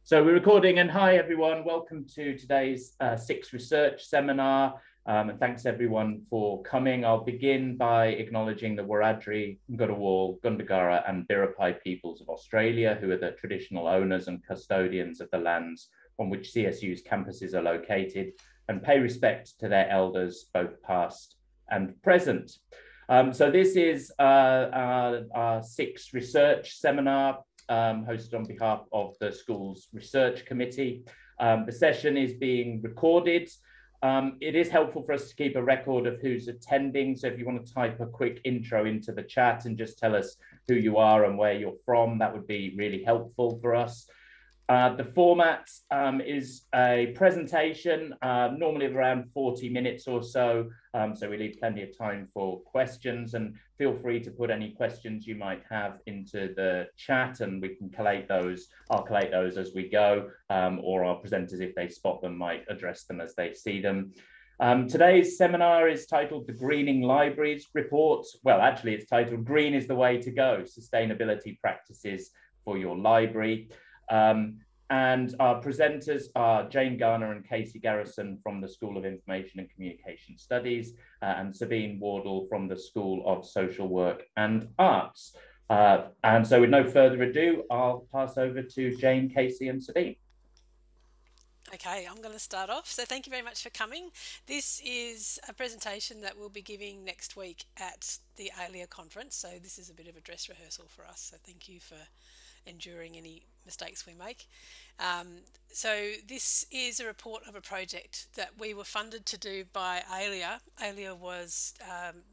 So we're recording, and hi everyone, welcome to today's SICS research seminar, and thanks everyone for coming. I'll begin by acknowledging the Wiradjuri, Ngunnawal, Gundungurra and Biripi peoples of Australia, who are the traditional owners and custodians of the lands on which CSU's campuses are located, and pay respect to their elders, both past and present. So this is our SICS research seminar, hosted on behalf of the school's research committee. The session is being recorded. It is helpful for us to keep a record of who's attending. So if you want to type a quick intro into the chat and just tell us who you are and where you're from, that would be really helpful for us. The format is a presentation, normally of around 40 minutes or so. So we leave plenty of time for questions, and feel free to put any questions you might have into the chat and we can collate those. I'll collate those as we go, or our presenters, if they spot them, might address them as they see them. Today's seminar is titled The Greening Libraries Report. Well, actually, it's titled Green is the Way to Go, Sustainability Practices for Your Library. And our presenters are Jane Garner and Kasey Garrison from the School of Information and Communication Studies, and Sabine Wardle from the School of Social Work and Arts. And so with no further ado, I'll pass over to Jane, Kasey and Sabine. Okay, I'm going to start off. So thank you very much for coming. This is a presentation that we'll be giving next week at the ALIA conference. So this is a bit of a dress rehearsal for us. So thank you for enduring any mistakes we make. So this is a report of a project that we were funded to do by ALIA. ALIA was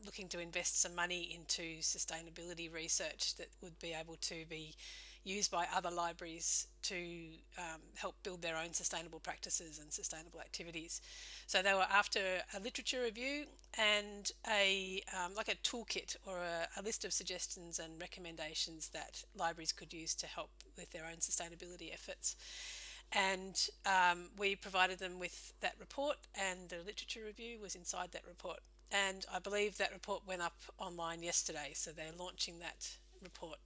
looking to invest some money into sustainability research that would be able to be used by other libraries to help build their own sustainable practices and sustainable activities. So they were after a literature review and a like a toolkit or a list of suggestions and recommendations that libraries could use to help with their own sustainability efforts. And we provided them with that report, and the literature review was inside that report. And I believe that report went up online yesterday, so they're launching that report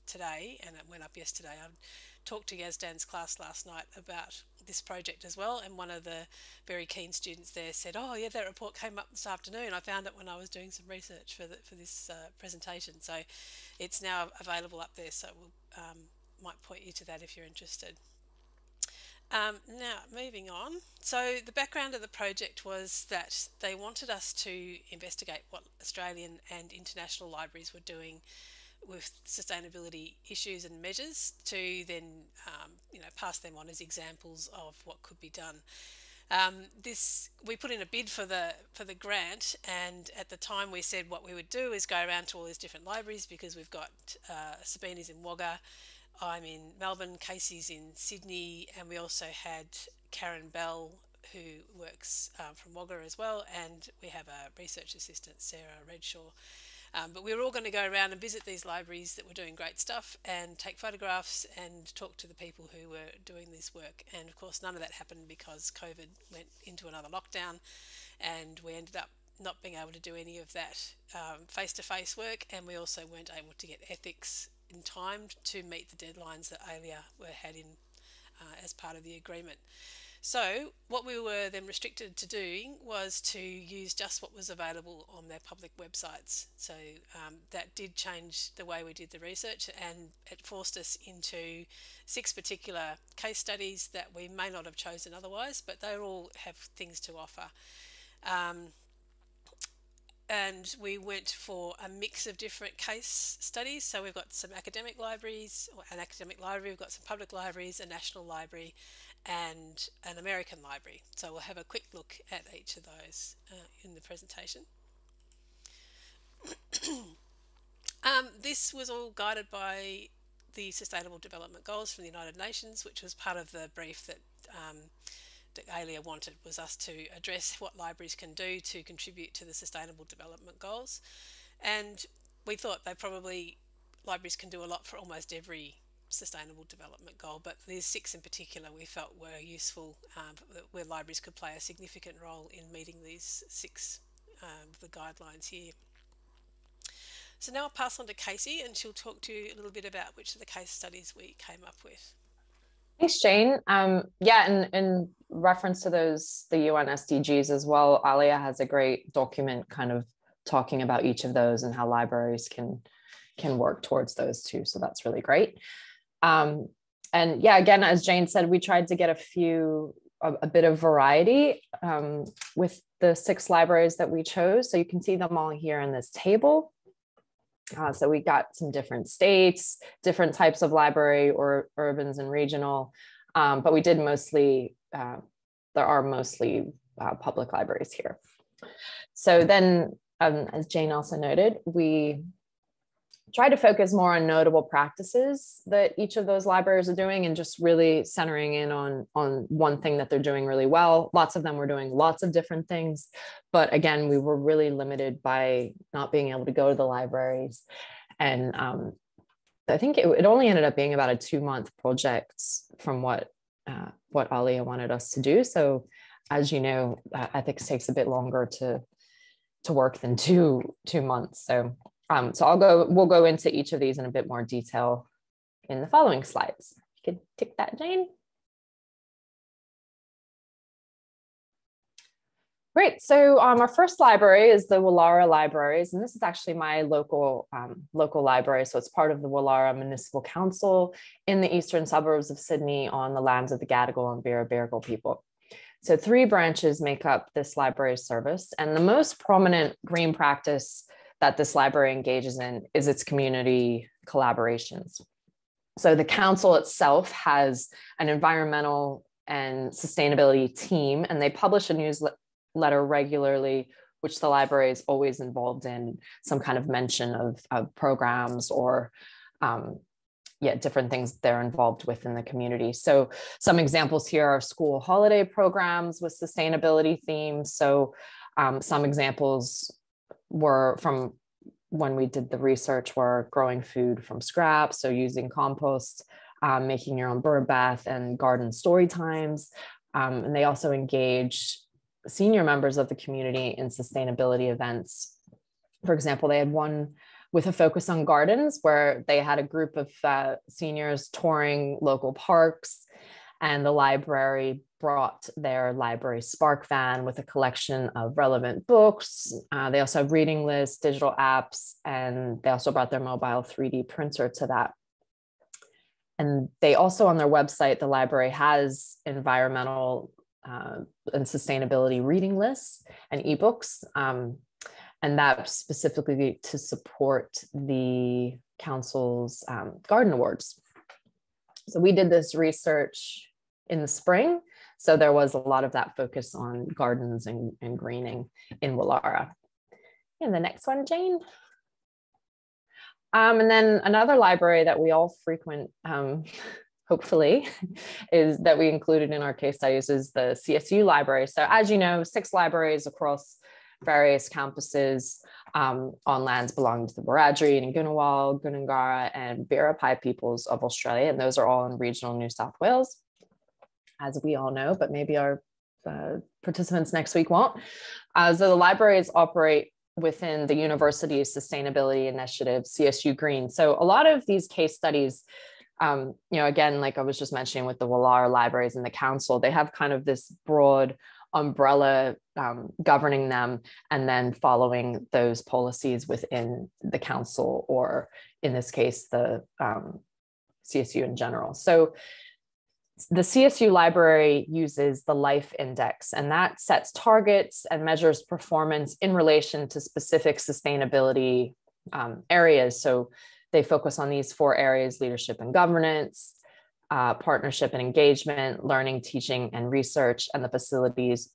today, and it went up yesterday. I talked to Yazdan's class last night about this project as well, and one of the very keen students there said, "Oh yeah, that report came up this afternoon. I found it when I was doing some research for this presentation." So it's now available up there, so we'll might point you to that if you're interested. Now, moving on. So the background of the project was that they wanted us to investigate what Australian and international libraries were doing with sustainability issues and measures to then pass them on as examples of what could be done. We put in a bid for the grant, and at the time we said what we would do is go around to all these different libraries, because we've got Sabine is in Wagga, I'm in Melbourne, Kasey's in Sydney, and we also had Karen Bell, who works from Wagga as well, and we have a research assistant, Sarah Redshaw. But we were all going to go around and visit these libraries that were doing great stuff and take photographs and talk to the people who were doing this work. And of course, none of that happened because COVID went into another lockdown, and we ended up not being able to do any of that face-to-face work, and we also weren't able to get ethics in time to meet the deadlines that ALIA had in as part of the agreement. So what we were then restricted to doing was to use just what was available on their public websites. So that did change the way we did the research, and it forced us into 6 particular case studies that we may not have chosen otherwise, but they all have things to offer. And we went for a mix of different case studies. So we've got some academic libraries, or an academic library, we've got some public libraries, a national library, and an American library. So we'll have a quick look at each of those in the presentation. This was all guided by the Sustainable Development Goals from the United Nations, which was part of the brief that ALIA wanted, was us to address what libraries can do to contribute to the Sustainable Development Goals. And we thought libraries can do a lot for almost every Sustainable Development Goal, but these 6 in particular we felt were useful, where libraries could play a significant role in meeting these 6 the guidelines here. So now I'll pass on to Kasey, and she'll talk to you a little bit about which of the case studies we came up with. Thanks, Jane. Yeah, in reference to the UN SDGs as well, Alia has a great document kind of talking about each of those and how libraries can work towards those too. So that's really great. And yeah, again, as Jane said, we tried to get a bit of variety with the 6 libraries that we chose. So you can see them all here in this table. So we got some different states, different types of library, or urbans and regional, but we did mostly, there are mostly public libraries here. So then, as Jane also noted, we try to focus more on notable practices that each of those libraries are doing, and just really centering in on one thing that they're doing really well. Lots of them were doing lots of different things, but again, we were really limited by not being able to go to the libraries. And I think it only ended up being about a 2-month project from what Alia wanted us to do. So as you know, ethics takes a bit longer to work than two months. So we'll go into each of these in a bit more detail in the following slides. You could tick that, Jane. Great, so our first library is the Wallarah Libraries, and this is actually my local library. So it's part of the Wallarah Municipal Council in the eastern suburbs of Sydney on the lands of the Gadigal and Birrabirragal people. So 3 branches make up this library service, and the most prominent green practice that this library engages in is its community collaborations. So the council itself has an environmental and sustainability team, and they publish a newsletter regularly, which the library is always involved in some kind of mention of programs or different things they're involved with in the community. So some examples here are school holiday programs with sustainability themes. So some examples were from when we did the research were growing food from scratch, so using compost, making your own bird bath, and garden story times. And they also engage senior members of the community in sustainability events. For example, they had one with a focus on gardens, where they had a group of seniors touring local parks, and the library brought their library Spark van with a collection of relevant books. They also have reading lists, digital apps, and they also brought their mobile 3D printer to that. And they also, on their website, the library has environmental and sustainability reading lists and ebooks, and that specifically to support the council's garden awards. So we did this research in the spring, so there was a lot of that focus on gardens and greening in Wallarah. And the next one, Jane. And then another library that we all frequent, hopefully, is that we included in our case studies is the CSU Library. So as you know, 6 libraries across various campuses on lands belonging to the Wiradjuri and Ngunnawal, Gundungurra, and Birrapai peoples of Australia. And those are all in regional New South Wales, as we all know, but maybe our participants next week won't. So the libraries operate within the university's sustainability initiative, CSU Green. So a lot of these case studies, again, like I was just mentioning with the Wallarah Libraries and the council, they have kind of this broad umbrella governing them, and then following those policies within the council, or in this case, the CSU in general. So the CSU library uses the Life Index, and that sets targets and measures performance in relation to specific sustainability areas. So they focus on these 4 areas: leadership and governance, partnership and engagement, learning, teaching, and research, and the facilities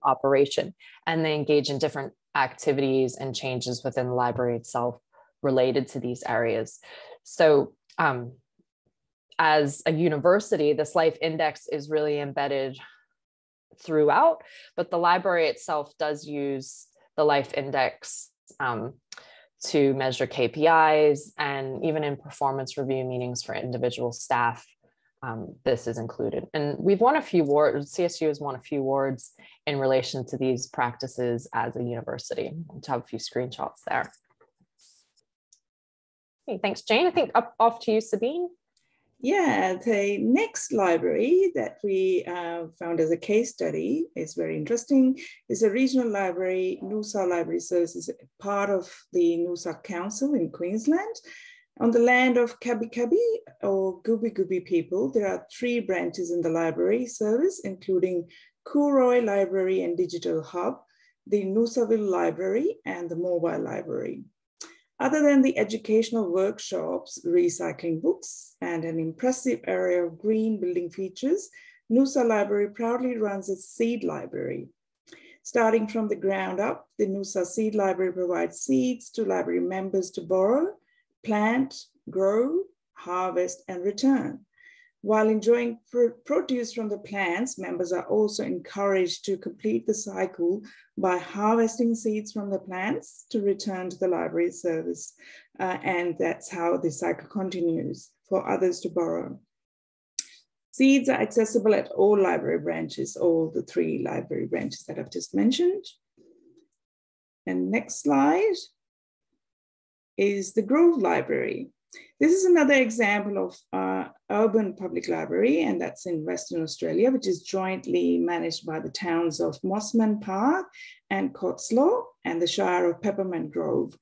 operation. And they engage in different activities and changes within the library itself related to these areas. So as a university, this Life Index is really embedded throughout, but the library itself does use the Life Index to measure KPIs, and even in performance review meetings for individual staff, this is included. And we've won a few awards, CSU has won a few awards in relation to these practices as a university. I'll have a few screenshots there. Okay, thanks, Jane. I think off to you, Sabine. Yeah, the next library that we found as a case study is very interesting. It's a regional library, Noosa Library Services, part of the Noosa Council in Queensland. On the land of Kabi Kabi or Gubi Gubi people, there are 3 branches in the library service, including Cooroy Library and Digital Hub, the Noosaville Library, and the Mobile Library. Other than the educational workshops, recycling books, and an impressive area of green building features, Noosa Library proudly runs its seed library. Starting from the ground up, the Noosa Seed Library provides seeds to library members to borrow, plant, grow, harvest, and return. While enjoying produce from the plants, members are also encouraged to complete the cycle by harvesting seeds from the plants to return to the library service. And that's how the cycle continues for others to borrow. Seeds are accessible at all library branches, all the 3 library branches that I've just mentioned. And next slide is the Grove Library. This is another example of urban public library, and that's in Western Australia, which is jointly managed by the towns of Mossman Park and Cottesloe and the Shire of Peppermint Grove.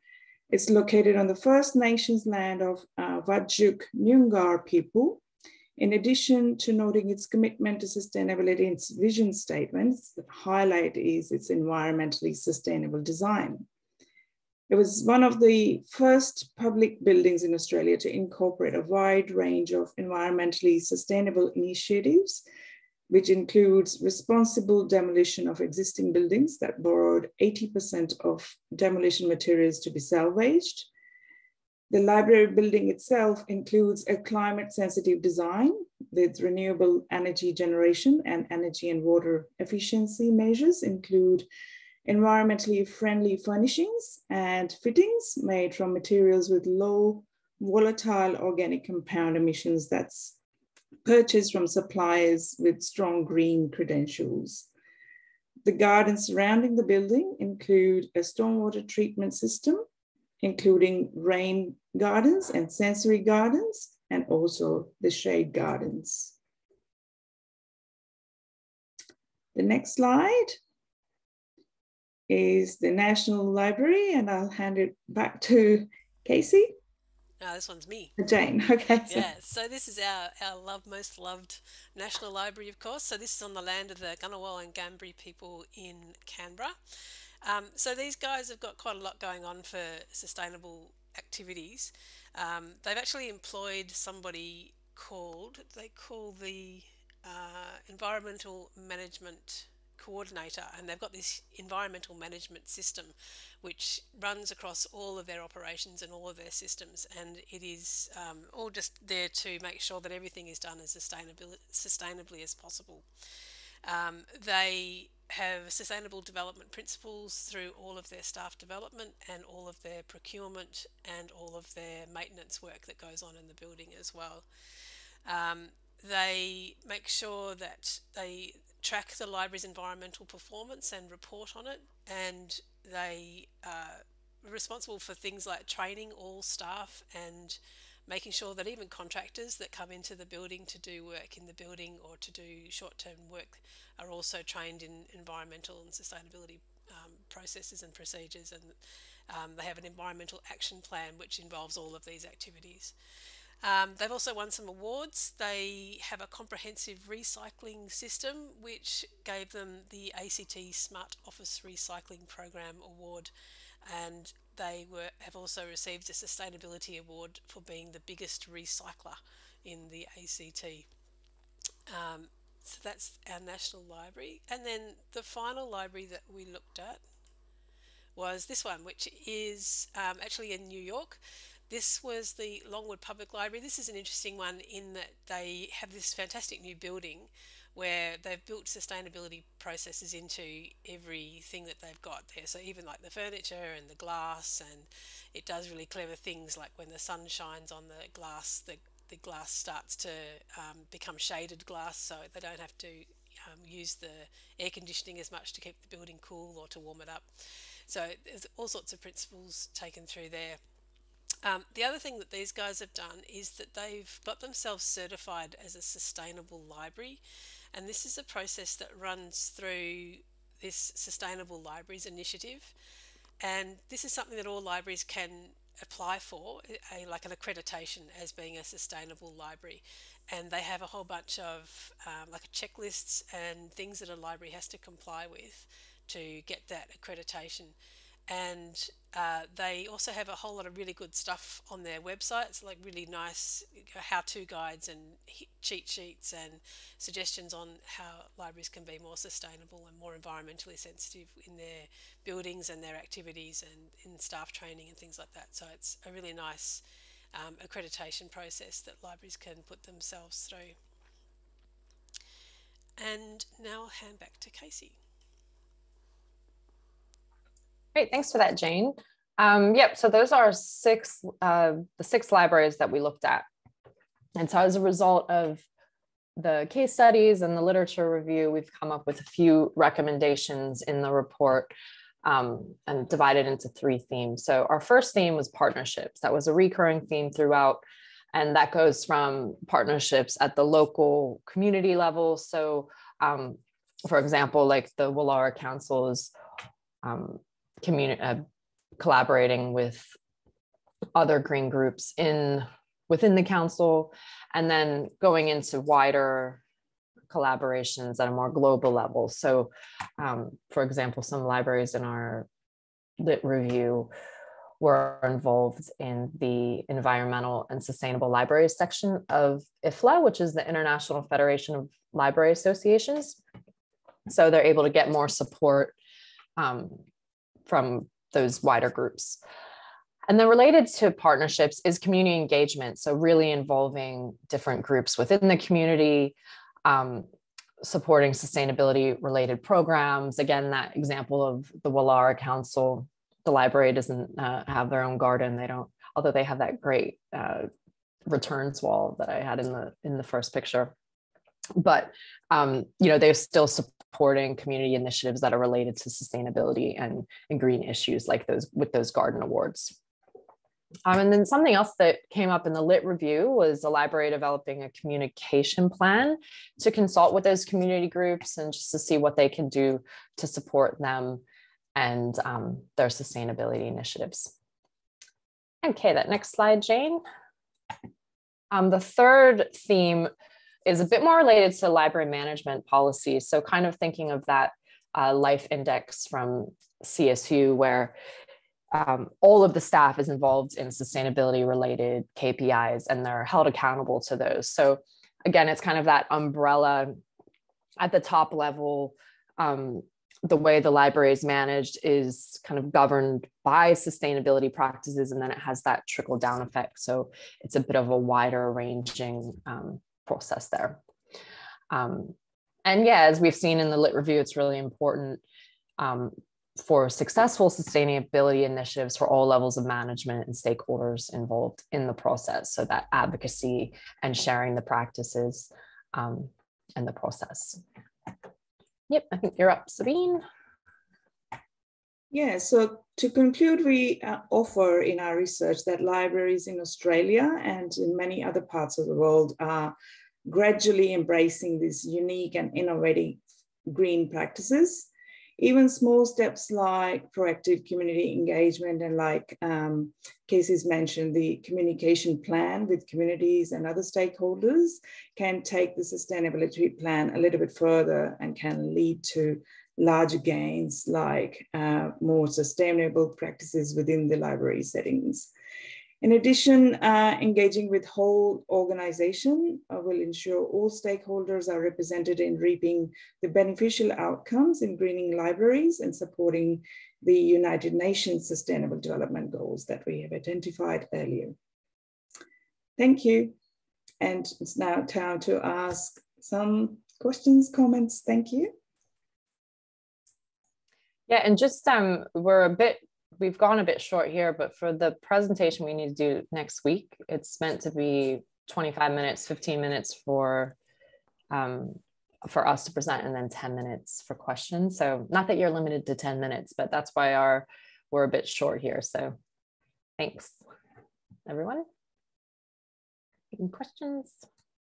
It's located on the First Nations land of Whadjuk Noongar people. In addition to noting its commitment to sustainability in its vision statements, the highlight is its environmentally sustainable design. It was one of the first public buildings in Australia to incorporate a wide range of environmentally sustainable initiatives, which includes responsible demolition of existing buildings that borrowed 80% of demolition materials to be salvaged. The library building itself includes a climate-sensitive design with renewable energy generation, and energy and water efficiency measures include environmentally friendly furnishings and fittings made from materials with low volatile organic compound emissions that's purchased from suppliers with strong green credentials. The gardens surrounding the building include a stormwater treatment system, including rain gardens and sensory gardens, and also the shade gardens. The next slide is the National Library, and I'll hand it back to Kasey. No, this one's me. Jane, okay. Yeah, so this is our most loved National Library, of course. So this is on the land of the Ngunnawal and Ngambri people in Canberra. So these guys have got quite a lot going on for sustainable activities. They've actually employed somebody they call the Environmental Management Coordinator, and they've got this environmental management system which runs across all of their operations and all of their systems, and it is all just there to make sure that everything is done as sustainably as possible. They have sustainable development principles through all of their staff development and all of their procurement and all of their maintenance work that goes on in the building as well. They make sure that they track the library's environmental performance and report on it, and they are responsible for things like training all staff and making sure that even contractors that come into the building to do work in the building or to do short-term work are also trained in environmental and sustainability processes and procedures, and they have an environmental action plan which involves all of these activities. They've also won some awards. They have a comprehensive recycling system which gave them the ACT Smart Office Recycling Program Award, and they have also received a Sustainability Award for being the biggest recycler in the ACT. So that's our National Library. And then the final library that we looked at was this one, which is actually in New York. This was the Longwood Public Library. This is an interesting one in that they have this fantastic new building where they've built sustainability processes into everything that they've got there. So even like the furniture and the glass, and it does really clever things like when the sun shines on the glass, the glass starts to become shaded glass, so they don't have to use the air conditioning as much to keep the building cool or to warm it up. So there's all sorts of principles taken through there. The other thing that these guys have done is that they've got themselves certified as a sustainable library, and this is a process that runs through this Sustainable Libraries initiative, and this is something that all libraries can apply for, like an accreditation as being a sustainable library. And they have a whole bunch of like checklists and things that a library has to comply with to get that accreditation. And they also have a whole lot of really good stuff on their website. It's like really nice how-to guides and cheat sheets and suggestions on how libraries can be more sustainable and more environmentally sensitive in their buildings and their activities and in staff training and things like that. So it's a really nice accreditation process that libraries can put themselves through. And now I'll hand back to Kasey. Great, thanks for that, Jane. Yep, so those are the 6 libraries that we looked at. And so as a result of the case studies and the literature review, we've come up with a few recommendations in the report and divided into 3 themes. So our first theme was partnerships. That was a recurring theme throughout, and that goes from partnerships at the local community level. So for example, like the Wallarah Council is collaborating with other green groups within the council, and then going into wider collaborations at a more global level. So for example, some libraries in our lit review were involved in the Environmental and Sustainable Libraries section of IFLA, which is the International Federation of Library Associations. So they're able to get more support from those wider groups. And then related to partnerships is community engagement. So really involving different groups within the community, supporting sustainability related programs. Again, that example of the Wallarah Council, the library doesn't have their own garden. They don't, although they have that great returns wall that I had in the first picture. But they're still supporting community initiatives that are related to sustainability and green issues, like those with those garden awards. And then something else that came up in the lit review was the library developing a communication plan to consult with those community groups and just to see what they can do to support them and their sustainability initiatives. Okay, that next slide, Jane. The third theme is a bit more related to library management policy. So kind of thinking of that life index from CSU, where all of the staff is involved in sustainability related KPIs and they're held accountable to those. So again, it's kind of that umbrella at the top level. The way the library is managed is kind of governed by sustainability practices, and then it has that trickle down effect. So it's a bit of a wider ranging process there. And yeah, as we've seen in the lit review, it's really important for successful sustainability initiatives for all levels of management and stakeholders involved in the process. So that advocacy and sharing the practices and the process. Yep, I think you're up, Sabine. Yeah, so to conclude, we offer in our research that libraries in Australia and in many other parts of the world are gradually embracing these unique and innovative green practices. Even small steps like proactive community engagement and like Kasey's mentioned, the communication plan with communities and other stakeholders can take the sustainability plan a little bit further and can lead to larger gains like more sustainable practices within the library settings. In addition, engaging with whole organization will ensure all stakeholders are represented in reaping the beneficial outcomes in greening libraries and supporting the United Nations Sustainable Development Goals that we have identified earlier. Thank you. And it's now time to ask some questions, comments. Thank you. Yeah, and just we've gone a bit short here, but for the presentation we need to do next week, it's meant to be 25 minutes, 15 minutes for us to present, and then 10 minutes for questions. So not that you're limited to 10 minutes, but that's why we're a bit short here. So thanks. everyone? Any questions?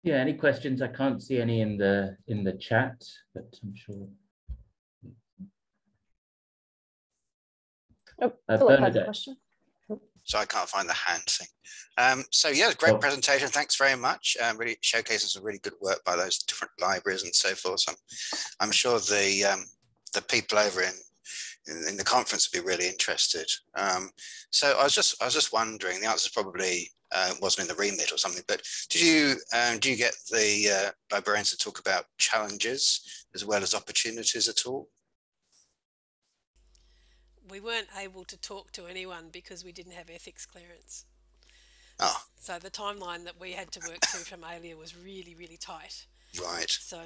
Yeah, any questions? I can't see any in the chat, but I'm sure. Oh, Philip had a Bernadette. question. So I can't find the hand thing. So yeah, great presentation. Thanks very much. Really showcases some really good work by those different libraries and so forth. So I'm sure the people over in the conference would be really interested. So I was just wondering. The answer probably wasn't in the remit or something. But do you get the librarians to talk about challenges as well as opportunities at all? We weren't able to talk to anyone because we didn't have ethics clearance. Oh. So the timeline that we had to work through from ALIA was really, really tight. Right. So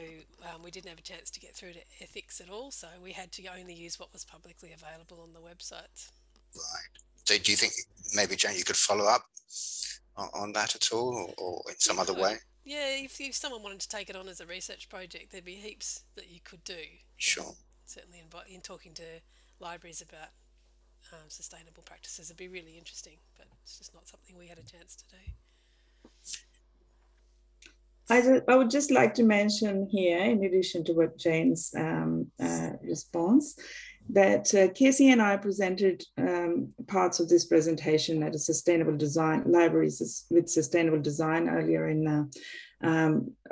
we didn't have a chance to get through to ethics at all. So we had to only use what was publicly available on the websites. Right. So do you think maybe, Jane, you could follow up on that at all, or in some other way? Yeah, if someone wanted to take it on as a research project, there'd be heaps that you could do. Sure. Certainly in talking to libraries about sustainable practices would be really interesting, but it's just not something we had a chance to do. I would just like to mention here, in addition to what Jane's response, that Kasey and I presented parts of this presentation at a Sustainable Design Libraries with Sustainable Design earlier in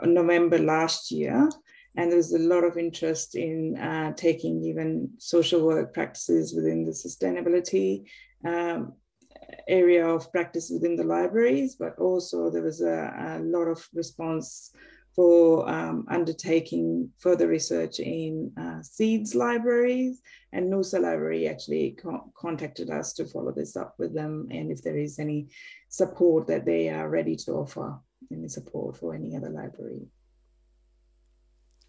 November last year. And there was a lot of interest in taking even social work practices within the sustainability area of practice within the libraries, but also there was a lot of response for undertaking further research in SICS libraries, and Noosa Library actually contacted us to follow this up with them, and if there is any support that they are ready to offer, any support for any other library.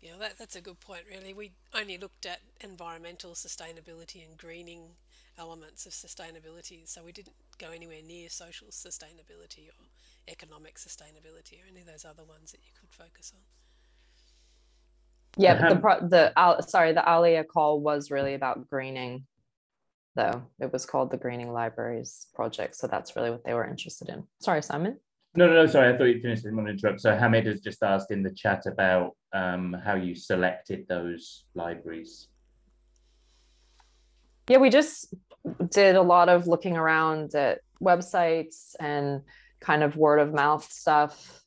Yeah, that's a good point, really. We only looked at environmental sustainability and greening elements of sustainability, so we didn't go anywhere near social sustainability or economic sustainability or any of those other ones that you could focus on. Yeah, the ALIA call was really about greening, though. It was called the Greening Libraries Project, so that's really what they were interested in. Sorry, Simon. No, sorry, I thought you finished. I didn't want to interrupt. So Hamid has just asked in the chat about how you selected those libraries. Yeah, we just did a lot of looking around at websites and kind of word of mouth stuff,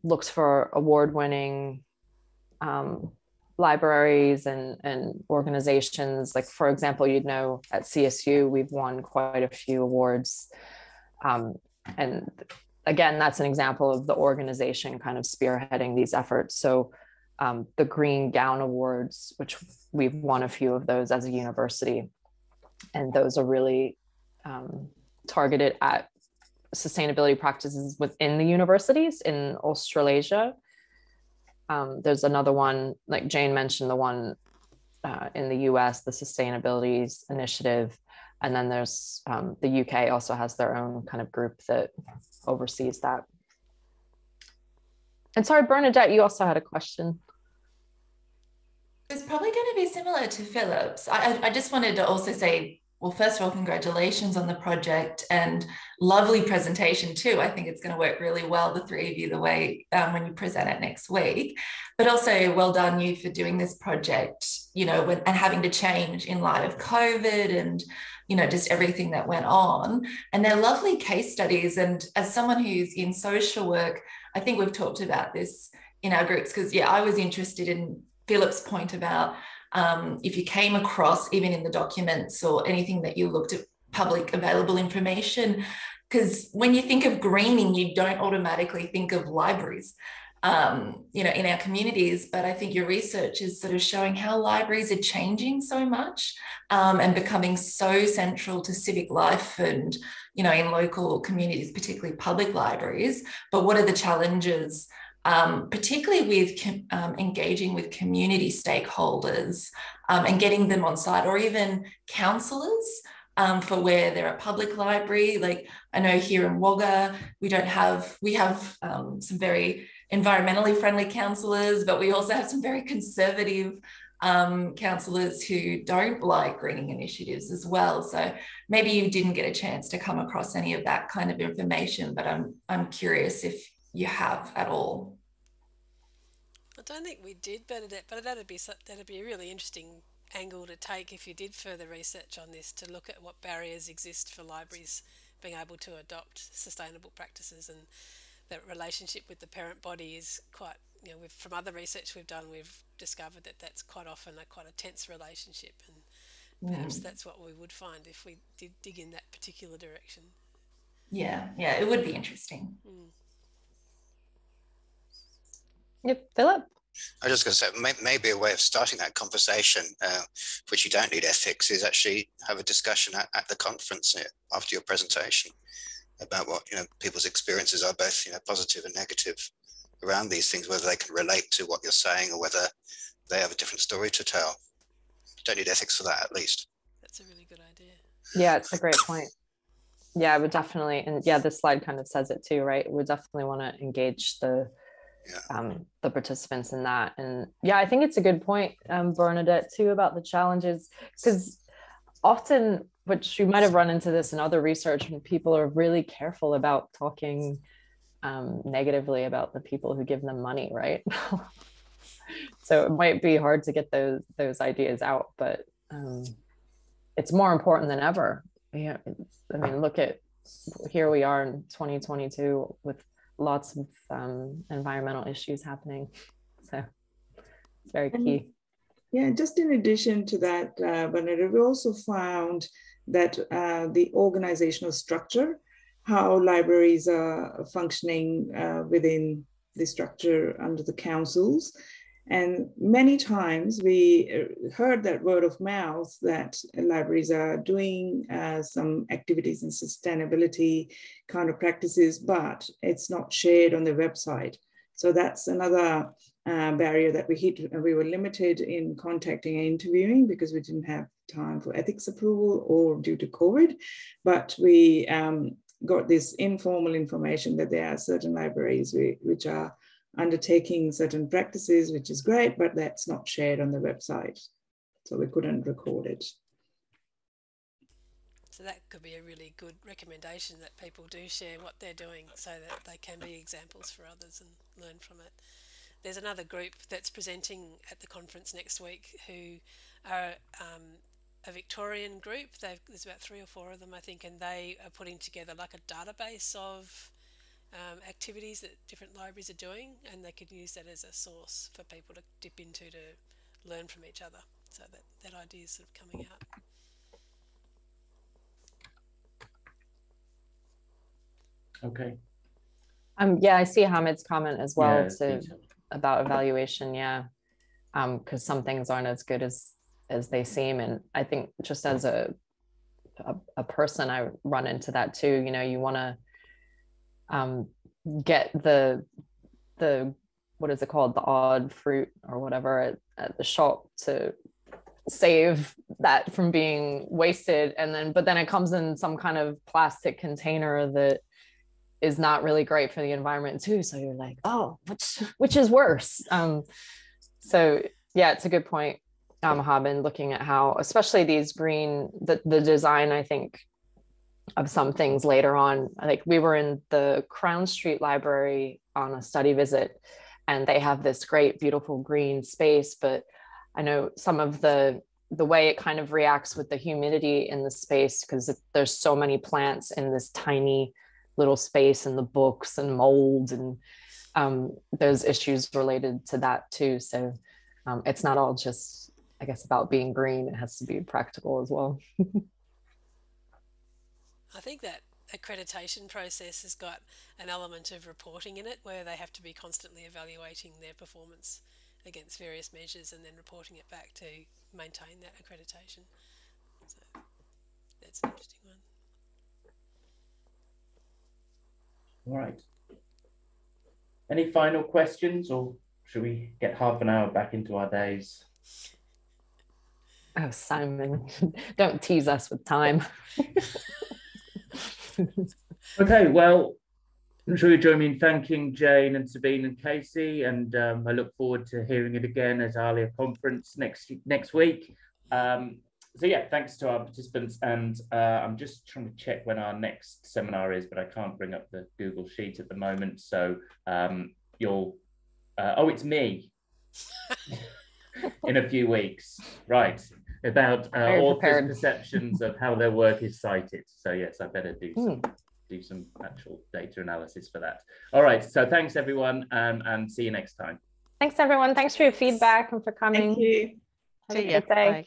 looked for award-winning libraries and organizations. Like, for example, you'd know at CSU, we've won quite a few awards. And again, that's an example of the organization kind of spearheading these efforts. So the Green Gown Awards, which we've won a few of those as a university, and those are really targeted at sustainability practices within the universities in Australasia. There's another one, like Jane mentioned, the one in the US, the Sustainability Initiative. And then there's the UK also has their own kind of group that oversees that. And sorry, Bernadette, you also had a question. It's probably going to be similar to Philip's. I just wanted to also say, well, first of all, congratulations on the project and lovely presentation too. I think it's going to work really well, the three of you, the way when you present it next week. But also well done you for doing this project, you know, and having to change in light of COVID and, you know, just everything that went on. And they're lovely case studies. And as someone who's in social work, I think we've talked about this in our groups because, yeah, I was interested in Philip's point about if you came across, even in the documents or anything that you looked at public available information, because when you think of greening, you don't automatically think of libraries, you know, in our communities. But I think your research is sort of showing how libraries are changing so much and becoming so central to civic life and, you know, in local communities, particularly public libraries. But what are the challenges? Particularly with engaging with community stakeholders and getting them on site, or even counsellors for where they're a public library. Like I know here in Wagga, we have some very environmentally friendly counsellors, but we also have some very conservative councillors who don't like greening initiatives as well. So maybe you didn't get a chance to come across any of that kind of information, but I'm curious if you have at all. I don't think we did, but that'd be a really interesting angle to take if you did further research on this, to look at what barriers exist for libraries being able to adopt sustainable practices. And that relationship with the parent body is quite, from other research we've done, we've discovered that that's quite often quite a tense relationship, and perhaps that's what we would find if we did dig in that particular direction. Yeah, it would be interesting. Yep, Philip? I was just going to say, maybe a way of starting that conversation, which you don't need ethics, is actually have a discussion at the conference after your presentation about what people's experiences are, both positive and negative, around these things, whether they can relate to what you're saying or whether they have a different story to tell. You don't need ethics for that, at least. That's a really good idea. Yeah, it's a great point. Yeah, I would definitely, and yeah, this slide kind of says it too, right? We definitely want to engage the participants in that. And yeah, I think it's a good point, Bernadette, too, about the challenges, because often, which you might have run into this in other research, when people are really careful about talking negatively about the people who give them money, right? So it might be hard to get those ideas out, but it's more important than ever. Yeah, I mean, look at, here we are in 2022 with lots of environmental issues happening. So it's very key. Yeah, just in addition to that, Bernadette, we also found that the organizational structure, how libraries are functioning within the structure under the councils. And many times we heard that word of mouth that libraries are doing some activities in sustainability kind of practices, but it's not shared on the website. So that's another barrier that we hit. We were limited in contacting and interviewing because we didn't have time for ethics approval or due to COVID, but we got this informal information that there are certain libraries which are undertaking certain practices, which is great, but that's not shared on the website. So we couldn't record it. So that could be a really good recommendation, that people do share what they're doing so that they can be examples for others and learn from it. There's another group that's presenting at the conference next week who are a Victorian group. There's about 3 or 4 of them, I think, and they are putting together like a database of activities that different libraries are doing, and they could use that as a source for people to dip into to learn from each other. So that idea is sort of coming out. Okay. Yeah, I see Hamid's comment as well about evaluation. Yeah, because some things aren't as good as they seem, and I think just as a person, I run into that too. You want to get the what is it called, the odd fruit or whatever at the shop to save that from being wasted, but then it comes in some kind of plastic container that is not really great for the environment too. So you're like, oh, which is worse? So yeah, it's a good point, Haben, looking at how, especially these green, the design, I think, of some things later on. Like we were in the Crown Street Library on a study visit, and they have this great, beautiful green space, but I know some of the way it kind of reacts with the humidity in the space, because there's so many plants in this tiny little space, and the books and mold, and there's issues related to that too. So it's not all just, I guess, about being green. It has to be practical as well. I think that accreditation process has got an element of reporting in it, where they have to be constantly evaluating their performance against various measures and then reporting it back to maintain that accreditation. So that's an interesting one. All right. Any final questions, or should we get half an hour back into our days? Oh, Simon, don't tease us with time. Okay, well, I'm sure you'll join me in thanking Jane and Sabine and Kasey, and I look forward to hearing it again at ALIA conference next week. So yeah, thanks to our participants, and I'm just trying to check when our next seminar is, but I can't bring up the Google Sheet at the moment. So oh, it's me in a few weeks, right? About authors' perceptions of how their work is cited. So yes, I better do some actual data analysis for that. All right, so thanks everyone, and see you next time. Thanks everyone. Thanks for your feedback and for coming. Thank you. Have a great day. Bye.